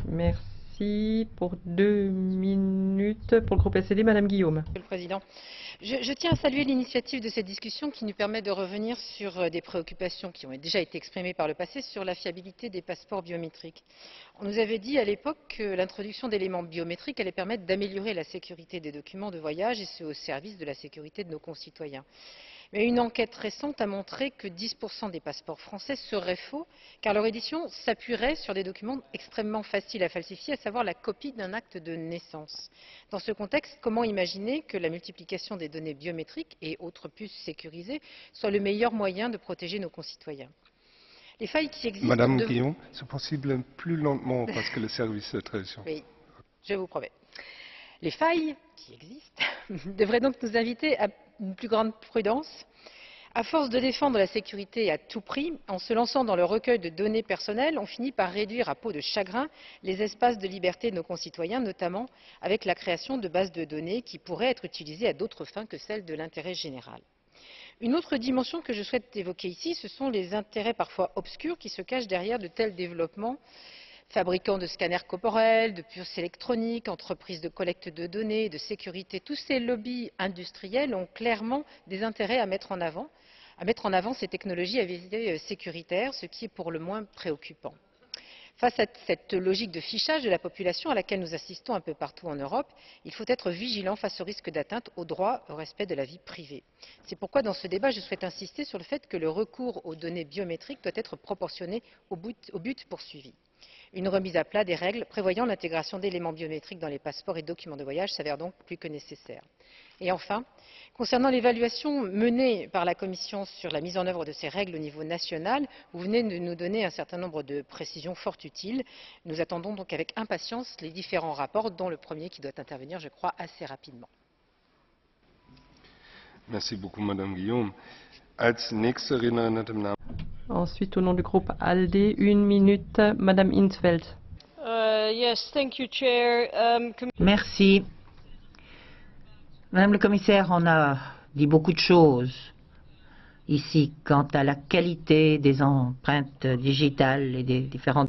Merci. Pour 2 minutes, pour le groupe SED, Madame Guillaume. Monsieur le Président, je tiens à saluer l'initiative de cette discussion qui nous permet de revenir sur des préoccupations qui ont déjà été exprimées par le passé sur la fiabilité des passeports biométriques. On nous avait dit à l'époque que l'introduction d'éléments biométriques allait permettre d'améliorer la sécurité des documents de voyage et ce au service de la sécurité de nos concitoyens. Mais une enquête récente a montré que 10% des passeports français seraient faux, car leur édition s'appuierait sur des documents extrêmement faciles à falsifier, à savoir la copie d'un acte de naissance. Dans ce contexte, comment imaginer que la multiplication des données biométriques et autres puces sécurisées soit le meilleur moyen de protéger nos concitoyens? Les failles qui existent... Madame Guillaume, c'est possible plus lentement parce que le service de traduction. Oui, je vous promets. Les failles qui existent devraient donc nous inviter à une plus grande prudence. À force de défendre la sécurité à tout prix, en se lançant dans le recueil de données personnelles, on finit par réduire à peau de chagrin les espaces de liberté de nos concitoyens, notamment avec la création de bases de données qui pourraient être utilisées à d'autres fins que celles de l'intérêt général. Une autre dimension que je souhaite évoquer ici, ce sont les intérêts parfois obscurs qui se cachent derrière de tels développements. Fabricants de scanners corporels, de puces électroniques, entreprises de collecte de données, de sécurité, tous ces lobbies industriels ont clairement des intérêts à mettre en avant ces technologies à visée sécuritaire, ce qui est pour le moins préoccupant. Face à cette logique de fichage de la population à laquelle nous assistons un peu partout en Europe, il faut être vigilant face au risque d'atteinte au droit au respect de la vie privée. C'est pourquoi dans ce débat, je souhaite insister sur le fait que le recours aux données biométriques doit être proportionné au but poursuivi. Une remise à plat des règles prévoyant l'intégration d'éléments biométriques dans les passeports et documents de voyage s'avère donc plus que nécessaire. Et enfin, concernant l'évaluation menée par la Commission sur la mise en œuvre de ces règles au niveau national, vous venez de nous donner un certain nombre de précisions fort utiles. Nous attendons donc avec impatience les différents rapports, dont le premier qui doit intervenir, je crois, assez rapidement. Merci beaucoup, Madame Guillaume. Als nächste Rednerin hat im Namen... Ensuite, au nom du groupe ALDE, 1 minute, Madame in 't Veld. Yes, thank you, Chair. Merci. Madame le commissaire, on a dit beaucoup de choses ici quant à la qualité des empreintes digitales et des différentes